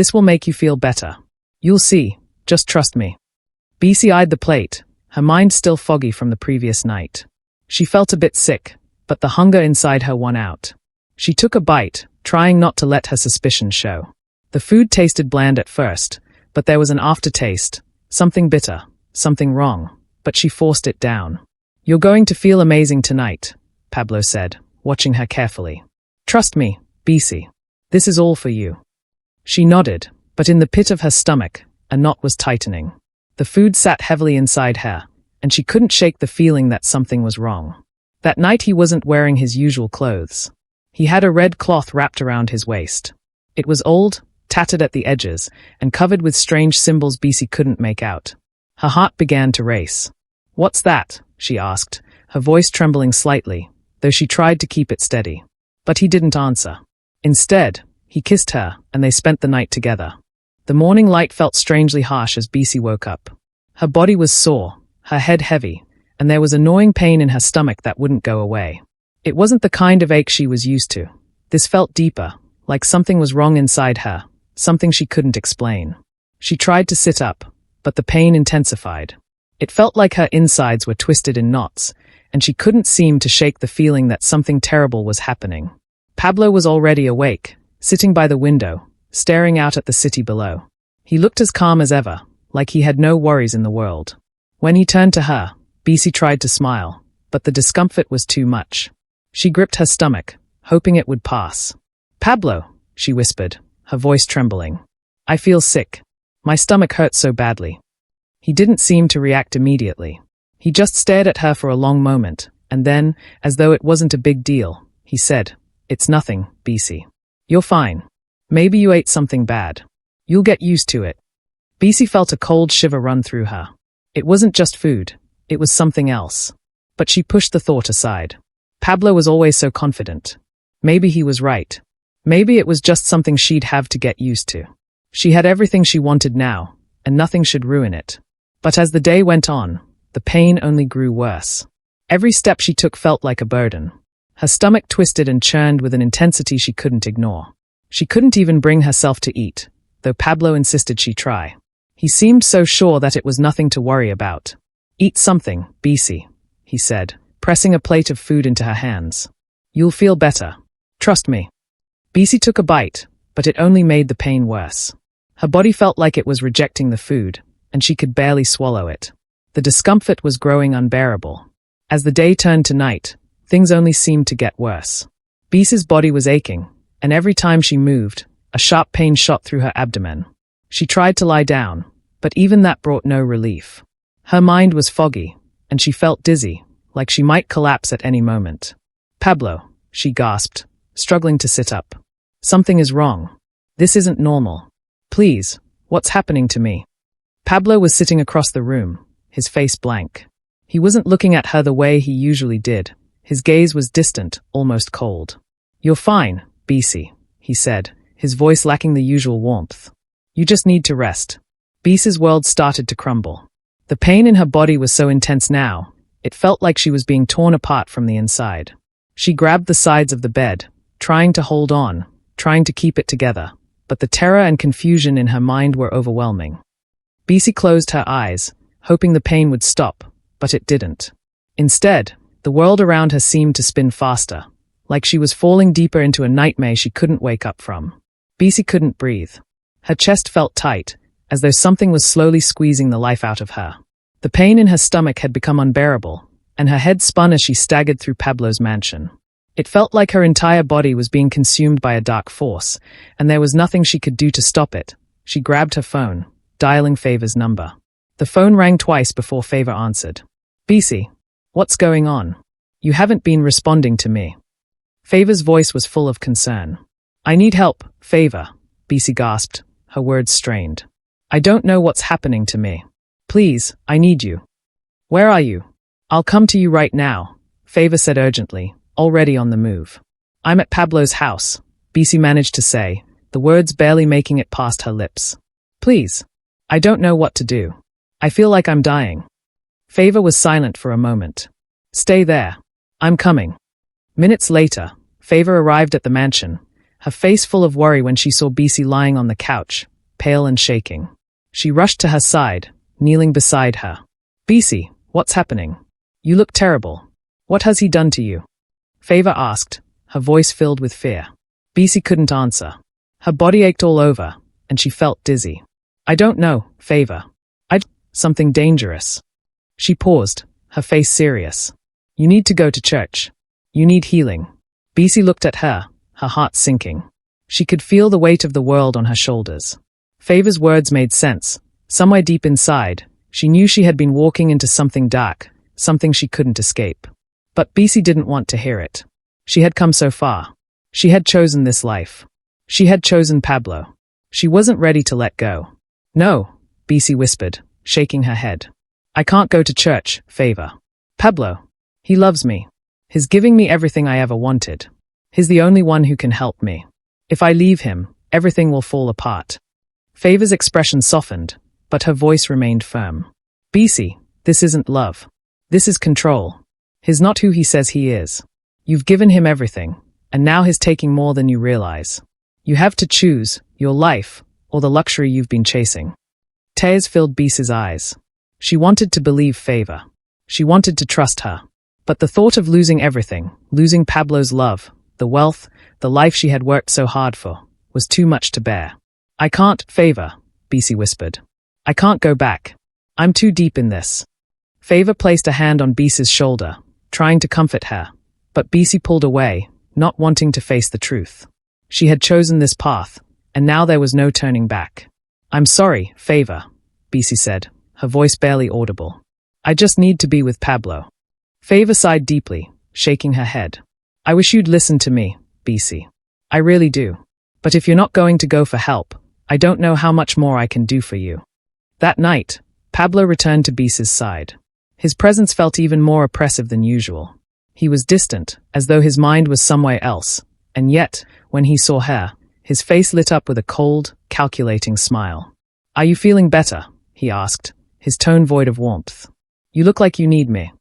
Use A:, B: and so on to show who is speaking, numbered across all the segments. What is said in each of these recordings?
A: This will make you feel better. You'll see, just trust me. Bisi eyed the plate, her mind still foggy from the previous night. She felt a bit sick, but the hunger inside her won out. She took a bite, trying not to let her suspicion show. The food tasted bland at first, but there was an aftertaste, something bitter, something wrong, but she forced it down. You're going to feel amazing tonight, Pablo said, watching her carefully. Trust me, Bisi. This is all for you. She nodded, but in the pit of her stomach, a knot was tightening. The food sat heavily inside her, and she couldn't shake the feeling that something was wrong. That night he wasn't wearing his usual clothes. He had a red cloth wrapped around his waist. It was old, tattered at the edges, and covered with strange symbols Bisi couldn't make out. Her heart began to race. What's that? She asked, her voice trembling slightly, though she tried to keep it steady. But he didn't answer. Instead, he kissed her, and they spent the night together. The morning light felt strangely harsh as Bisi woke up. Her body was sore, her head heavy, and there was annoying pain in her stomach that wouldn't go away. It wasn't the kind of ache she was used to. This felt deeper, like something was wrong inside her, something she couldn't explain. She tried to sit up, but the pain intensified. It felt like her insides were twisted in knots, and she couldn't seem to shake the feeling that something terrible was happening. Pablo was already awake, sitting by the window, staring out at the city below. He looked as calm as ever, like he had no worries in the world. When he turned to her, Bisi tried to smile, but the discomfort was too much. She gripped her stomach, hoping it would pass. Pablo, she whispered, her voice trembling. I feel sick. My stomach hurts so badly. He didn't seem to react immediately. He just stared at her for a long moment, and then, as though it wasn't a big deal, he said, It's nothing, Bisi. You're fine. Maybe you ate something bad. You'll get used to it. Bisi felt a cold shiver run through her. It wasn't just food, it was something else. But she pushed the thought aside. Pablo was always so confident. Maybe he was right. Maybe it was just something she'd have to get used to. She had everything she wanted now, and nothing should ruin it. But as the day went on, the pain only grew worse. Every step she took felt like a burden. Her stomach twisted and churned with an intensity she couldn't ignore. She couldn't even bring herself to eat, though Pablo insisted she try. He seemed so sure that it was nothing to worry about. Eat something, Bisi, he said, pressing a plate of food into her hands. You'll feel better. Trust me. Bisi took a bite, but it only made the pain worse. Her body felt like it was rejecting the food, and she could barely swallow it. The discomfort was growing unbearable. As the day turned to night, things only seemed to get worse. Bisi's body was aching, and every time she moved, a sharp pain shot through her abdomen. She tried to lie down, but even that brought no relief. Her mind was foggy, and she felt dizzy, like she might collapse at any moment. Pablo, she gasped, struggling to sit up. Something is wrong. This isn't normal. Please, what's happening to me? Pablo was sitting across the room, his face blank. He wasn't looking at her the way he usually did. His gaze was distant, almost cold. You're fine, Bisi, he said, his voice lacking the usual warmth. You just need to rest. Bisi's world started to crumble. The pain in her body was so intense now, it felt like she was being torn apart from the inside. She grabbed the sides of the bed, trying to hold on, trying to keep it together, but the terror and confusion in her mind were overwhelming. Bisi closed her eyes, hoping the pain would stop, but it didn't. Instead, the world around her seemed to spin faster, like she was falling deeper into a nightmare she couldn't wake up from. Bisi couldn't breathe. Her chest felt tight, as though something was slowly squeezing the life out of her. The pain in her stomach had become unbearable, and her head spun as she staggered through Pablo's mansion. It felt like her entire body was being consumed by a dark force, and there was nothing she could do to stop it. She grabbed her phone, dialing Favor's number. The phone rang twice before Favor answered. Bisi, what's going on? You haven't been responding to me. Favor's voice was full of concern. I need help, Favor, Bisi gasped, her words strained. I don't know what's happening to me. Please, I need you. Where are you? I'll come to you right now, Favor said urgently, already on the move. I'm at Pablo's house, Bisi managed to say, the words barely making it past her lips. Please. I don't know what to do. I feel like I'm dying. Favor was silent for a moment. Stay there. I'm coming. Minutes later, Favor arrived at the mansion, her face full of worry when she saw Bisi lying on the couch, pale and shaking. She rushed to her side, kneeling beside her. Bisi, what's happening? You look terrible. What has he done to you? Favor asked, her voice filled with fear. Bisi couldn't answer. Her body ached all over, and she felt dizzy. I don't know, Favor. Something dangerous. She paused, her face serious. You need to go to church. You need healing. Bisi looked at her, her heart sinking. She could feel the weight of the world on her shoulders. Favor's words made sense. Somewhere deep inside, she knew she had been walking into something dark, something she couldn't escape. But Bisi didn't want to hear it. She had come so far. She had chosen this life. She had chosen Pablo. She wasn't ready to let go. No, Bisi whispered, shaking her head. I can't go to church, Favor. Pablo. He loves me. He's giving me everything I ever wanted. He's the only one who can help me. If I leave him, everything will fall apart. Favor's expression softened, but her voice remained firm. Bisi, this isn't love. This is control. He's not who he says he is. You've given him everything, and now he's taking more than you realize. You have to choose your life or the luxury you've been chasing. Tears filled Bisi's eyes. She wanted to believe Favor. She wanted to trust her. But the thought of losing everything, losing Pablo's love, the wealth, the life she had worked so hard for, was too much to bear. I can't, Favor, Bisi whispered. I can't go back. I'm too deep in this. Favor placed a hand on Bisi's shoulder, trying to comfort her, but Bisi pulled away, not wanting to face the truth. She had chosen this path, and now there was no turning back. I'm sorry, Favor, Bisi said, her voice barely audible. I just need to be with Pablo. Favor sighed deeply, shaking her head. I wish you'd listen to me, Bisi. I really do. But if you're not going to go for help, I don't know how much more I can do for you. That night, Pablo returned to Bisi's side. His presence felt even more oppressive than usual. He was distant, as though his mind was somewhere else, and yet, when he saw her, his face lit up with a cold, calculating smile. Are you feeling better? He asked, his tone void of warmth. You look like you need me.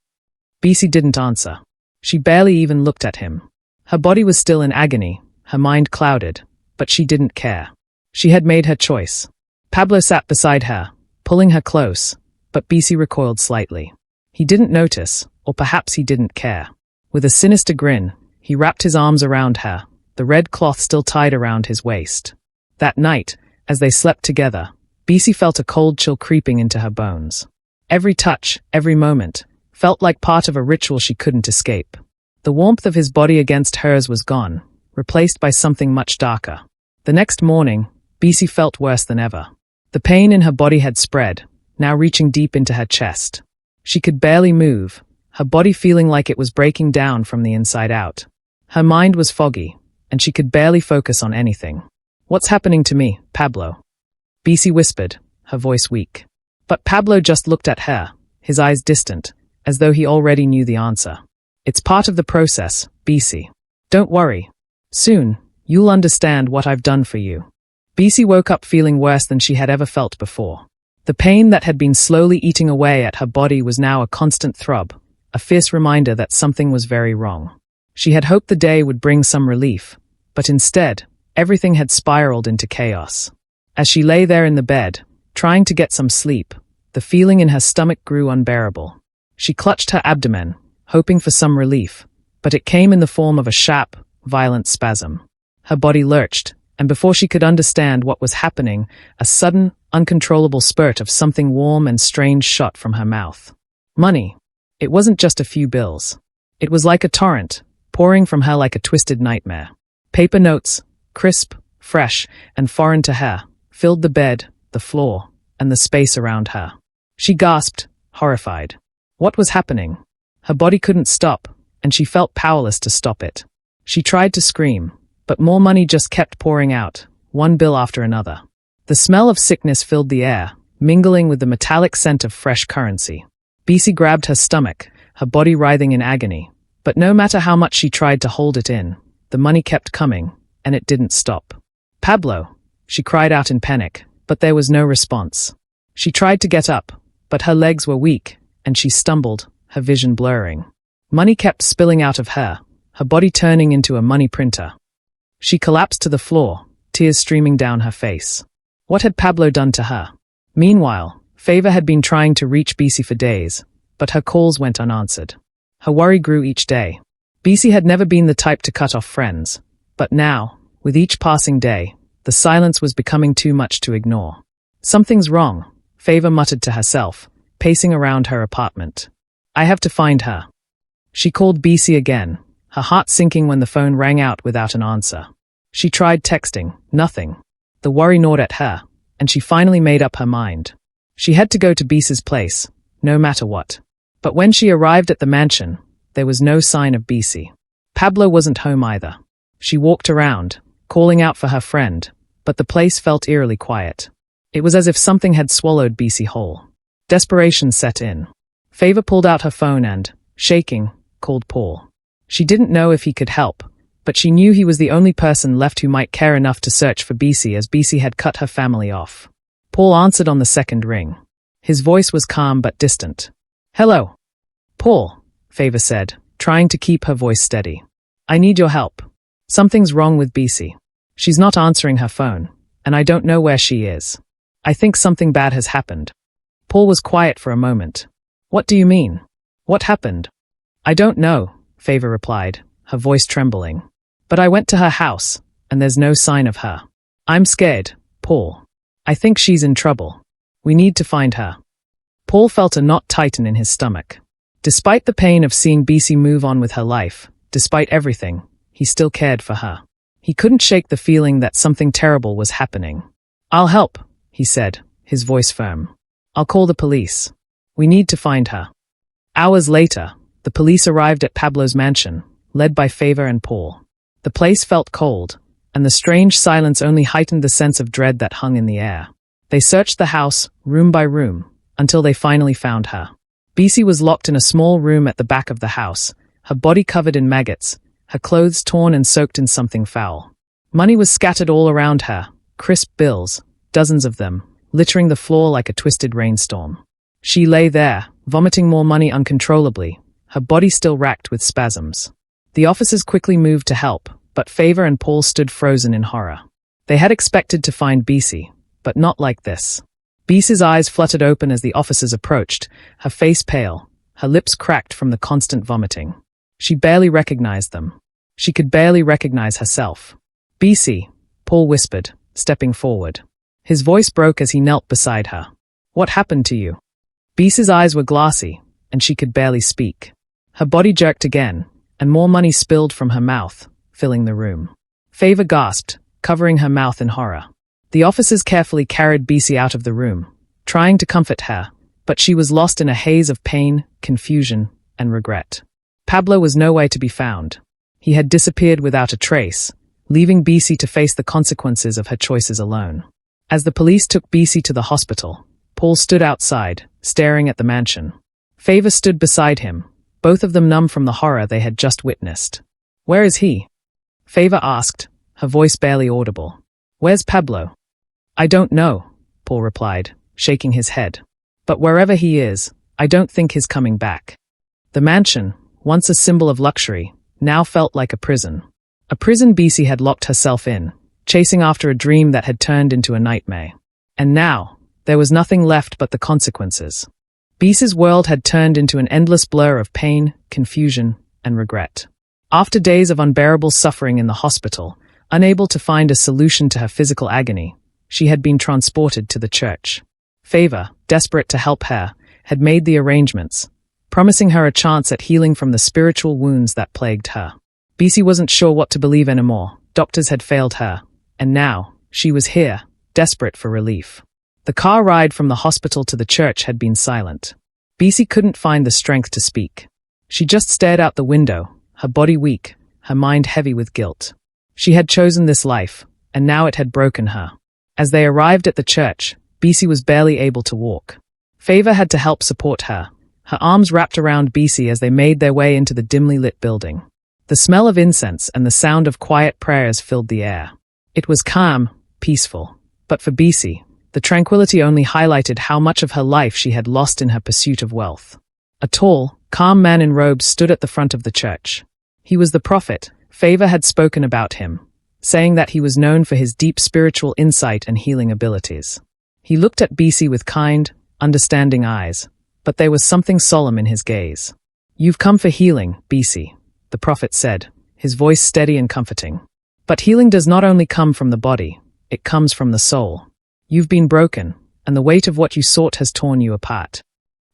A: Bisi didn't answer. She barely even looked at him. Her body was still in agony, her mind clouded, but she didn't care. She had made her choice. Pablo sat beside her, pulling her close, but Bisi recoiled slightly. He didn't notice, or perhaps he didn't care. With a sinister grin, he wrapped his arms around her, the red cloth still tied around his waist. That night, as they slept together, Bisi felt a cold chill creeping into her bones. Every touch, every moment, felt like part of a ritual she couldn't escape. The warmth of his body against hers was gone, replaced by something much darker. The next morning, Bisi felt worse than ever. The pain in her body had spread, now reaching deep into her chest. She could barely move, her body feeling like it was breaking down from the inside out. Her mind was foggy, and she could barely focus on anything. What's happening to me, Pablo? Bisi whispered, her voice weak. But Pablo just looked at her, his eyes distant, as though he already knew the answer. It's part of the process, Bisi. Don't worry. Soon, you'll understand what I've done for you. Bisi woke up feeling worse than she had ever felt before. The pain that had been slowly eating away at her body was now a constant throb, a fierce reminder that something was very wrong. She had hoped the day would bring some relief, but instead, everything had spiraled into chaos. As she lay there in the bed, trying to get some sleep, the feeling in her stomach grew unbearable. She clutched her abdomen, hoping for some relief, but it came in the form of a sharp, violent spasm. Her body lurched, and before she could understand what was happening, a sudden, uncontrollable spurt of something warm and strange shot from her mouth. Money. It wasn't just a few bills. It was like a torrent, pouring from her like a twisted nightmare. Paper notes, crisp, fresh, and foreign to her, filled the bed, the floor, and the space around her. She gasped, horrified. What was happening? Her body couldn't stop, and she felt powerless to stop it. She tried to scream, but more money just kept pouring out, one bill after another. The smell of sickness filled the air, mingling with the metallic scent of fresh currency. Bisi grabbed her stomach, her body writhing in agony. But no matter how much she tried to hold it in, the money kept coming, and it didn't stop. Pablo, she cried out in panic, but there was no response. She tried to get up, but her legs were weak, and she stumbled, her vision blurring. Money kept spilling out of her, her body turning into a money printer. She collapsed to the floor, tears streaming down her face. What had Pablo done to her? Meanwhile, Favor had been trying to reach Bisi for days, but her calls went unanswered. Her worry grew each day. Bisi had never been the type to cut off friends, but now, with each passing day, the silence was becoming too much to ignore. Something's wrong, Favor muttered to herself, pacing around her apartment. I have to find her. She called Bisi again, her heart sinking when the phone rang out without an answer. She tried texting, nothing. The worry gnawed at her, and she finally made up her mind. She had to go to Bisi's place, no matter what. But when she arrived at the mansion, there was no sign of Bisi. Pablo wasn't home either. She walked around, calling out for her friend, but the place felt eerily quiet. It was as if something had swallowed Bisi whole. Desperation set in. Favor pulled out her phone and, shaking, called Paul. She didn't know if he could help, but she knew he was the only person left who might care enough to search for Bisi, as Bisi had cut her family off. Paul answered on the second ring. His voice was calm but distant. Hello. Paul, Favor said, trying to keep her voice steady. I need your help. Something's wrong with Bisi. She's not answering her phone, and I don't know where she is. I think something bad has happened. Paul was quiet for a moment. What do you mean? What happened? I don't know, Favor replied, her voice trembling. But I went to her house, and there's no sign of her. I'm scared, Paul. I think she's in trouble. We need to find her. Paul felt a knot tighten in his stomach. Despite the pain of seeing Bisi move on with her life, despite everything, he still cared for her. He couldn't shake the feeling that something terrible was happening. I'll help, he said, his voice firm. I'll call the police. We need to find her. Hours later, the police arrived at Pablo's mansion, led by Favor and Paul. The place felt cold, and the strange silence only heightened the sense of dread that hung in the air. They searched the house, room by room, until they finally found her. Bisi was locked in a small room at the back of the house, her body covered in maggots, her clothes torn and soaked in something foul. Money was scattered all around her, crisp bills, dozens of them, littering the floor like a twisted rainstorm. She lay there, vomiting more money uncontrollably, her body still racked with spasms. The officers quickly moved to help, but Favor and Paul stood frozen in horror. They had expected to find Bisi, but not like this. Bisi's eyes fluttered open as the officers approached, her face pale, her lips cracked from the constant vomiting. She barely recognized them. She could barely recognize herself. Bisi, Paul whispered, stepping forward. His voice broke as he knelt beside her. What happened to you? Bisi's eyes were glassy, and she could barely speak. Her body jerked again, and more money spilled from her mouth, filling the room. Favor gasped, covering her mouth in horror. The officers carefully carried Bisi out of the room, trying to comfort her, but she was lost in a haze of pain, confusion, and regret. Pablo was nowhere to be found. He had disappeared without a trace, leaving Bisi to face the consequences of her choices alone. As the police took Bisi to the hospital, Paul stood outside, staring at the mansion. Favor stood beside him, both of them numb from the horror they had just witnessed. Where is he? Favor asked, her voice barely audible. Where's Pablo? I don't know, Paul replied, shaking his head. But wherever he is, I don't think he's coming back. The mansion, once a symbol of luxury, now felt like a prison. A prison Bisi had locked herself in, chasing after a dream that had turned into a nightmare. And now, there was nothing left but the consequences. Bisi's world had turned into an endless blur of pain, confusion, and regret. After days of unbearable suffering in the hospital, unable to find a solution to her physical agony, she had been transported to the church. Favor, desperate to help her, had made the arrangements, promising her a chance at healing from the spiritual wounds that plagued her. Bisi wasn't sure what to believe anymore. Doctors had failed her, and now, she was here, desperate for relief. The car ride from the hospital to the church had been silent. Bisi couldn't find the strength to speak. She just stared out the window, her body weak, her mind heavy with guilt. She had chosen this life, and now it had broken her. As they arrived at the church, Bisi was barely able to walk. Favor had to help support her, her arms wrapped around Bisi as they made their way into the dimly lit building. The smell of incense and the sound of quiet prayers filled the air. It was calm, peaceful, but for Bisi, the tranquility only highlighted how much of her life she had lost in her pursuit of wealth. A tall, calm man in robes stood at the front of the church. He was the prophet. Favor had spoken about him, saying that he was known for his deep spiritual insight and healing abilities. He looked at Bisi with kind, understanding eyes, but there was something solemn in his gaze. "You've come for healing, Bisi," the prophet said, his voice steady and comforting. "But healing does not only come from the body, it comes from the soul. You've been broken, and the weight of what you sought has torn you apart."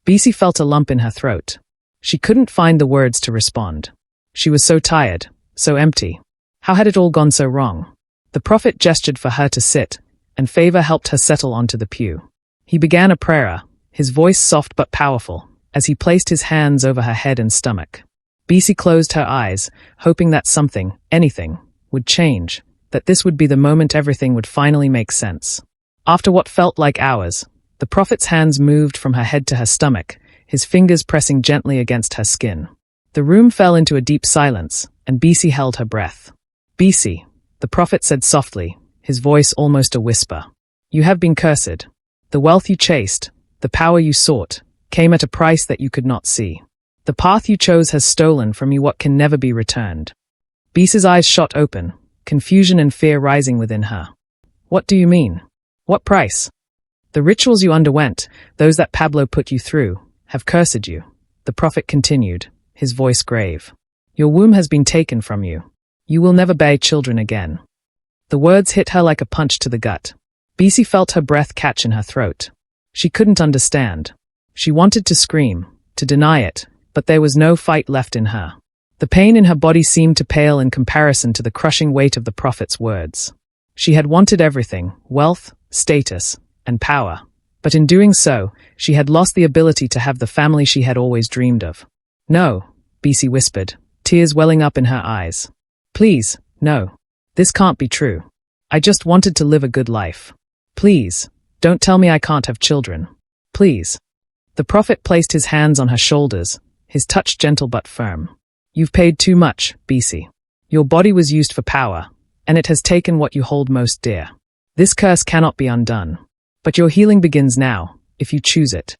A: Bisi felt a lump in her throat. She couldn't find the words to respond. She was so tired, so empty. How had it all gone so wrong? The prophet gestured for her to sit, and favor helped her settle onto the pew. He began a prayer, his voice soft but powerful, as he placed his hands over her head and stomach. Bisi closed her eyes, hoping that something, anything, would change, that this would be the moment everything would finally make sense. After what felt like hours, the prophet's hands moved from her head to her stomach, his fingers pressing gently against her skin. The room fell into a deep silence, and Bisi held her breath. "Bisi," the prophet said softly, his voice almost a whisper. "You have been cursed. The wealth you chased, the power you sought, came at a price that you could not see. The path you chose has stolen from you what can never be returned." Bisi's eyes shot open, confusion and fear rising within her. "What do you mean? What price?" "The rituals you underwent, those that Pablo put you through, have cursed you," the prophet continued, his voice grave. "Your womb has been taken from you. You will never bear children again." The words hit her like a punch to the gut. Bisi felt her breath catch in her throat. She couldn't understand. She wanted to scream, to deny it, but there was no fight left in her. The pain in her body seemed to pale in comparison to the crushing weight of the prophet's words. She had wanted everything, wealth, status, and power. But in doing so, she had lost the ability to have the family she had always dreamed of. "No," Bisi whispered, tears welling up in her eyes. "Please, no. This can't be true. I just wanted to live a good life. Please, don't tell me I can't have children. Please." The prophet placed his hands on her shoulders, his touch gentle but firm. "You've paid too much, Bisi. Your body was used for power, and it has taken what you hold most dear. This curse cannot be undone. But your healing begins now, if you choose it."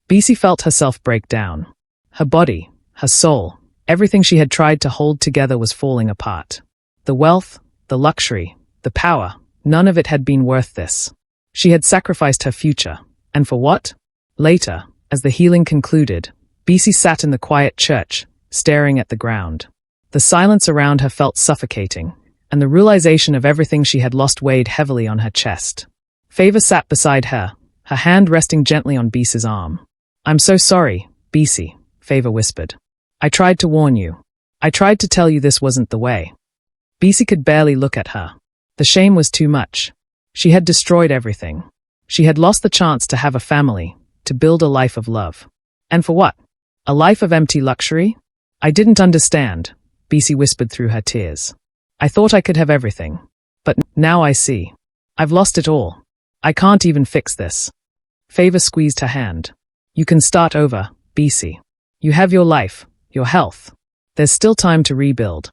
A: Bisi felt herself break down. Her body, her soul, everything she had tried to hold together was falling apart. The wealth, the luxury, the power, none of it had been worth this. She had sacrificed her future. And for what? Later, as the healing concluded, Bisi sat in the quiet church, staring at the ground. The silence around her felt suffocating, and the realization of everything she had lost weighed heavily on her chest. Favor sat beside her, her hand resting gently on Bisi's arm. "I'm so sorry, Bisi," Favor whispered. "I tried to warn you. I tried to tell you this wasn't the way." Bisi could barely look at her. The shame was too much. She had destroyed everything. She had lost the chance to have a family, to build a life of love. And for what? A life of empty luxury? "I didn't understand," Bisi whispered through her tears. "I thought I could have everything. But now I see. I've lost it all. I can't even fix this." Favor squeezed her hand. "You can start over, Bisi. You have your life, your health. There's still time to rebuild."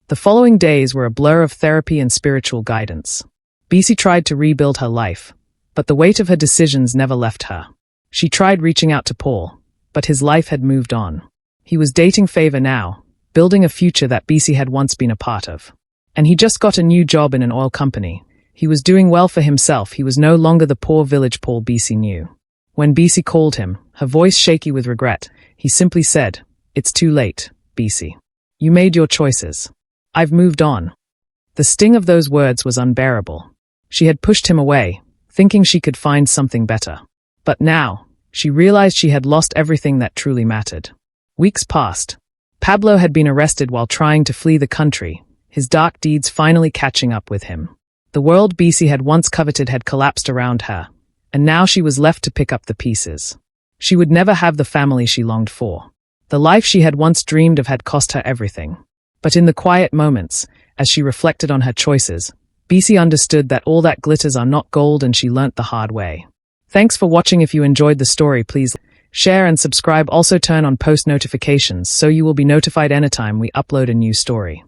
A: The following days were a blur of therapy and spiritual guidance. Bisi tried to rebuild her life, but the weight of her decisions never left her. She tried reaching out to Paul, but his life had moved on. He was dating Favor now, building a future that Bisi had once been a part of. And he just got a new job in an oil company. He was doing well for himself. He was no longer the poor village Paul Bisi knew. When Bisi called him, her voice shaky with regret, he simply said, "It's too late, Bisi. You made your choices. I've moved on." The sting of those words was unbearable. She had pushed him away, thinking she could find something better. But now, she realized she had lost everything that truly mattered. Weeks passed. Pablo had been arrested while trying to flee the country, his dark deeds finally catching up with him. The world Bisi had once coveted had collapsed around her, and now she was left to pick up the pieces. She would never have the family she longed for. The life she had once dreamed of had cost her everything. But in the quiet moments, as she reflected on her choices, Bisi understood that all that glitters are not gold, and she learnt the hard way. Thanks for watching. If you enjoyed the story, please share and subscribe. Also turn on post notifications so you will be notified anytime we upload a new story.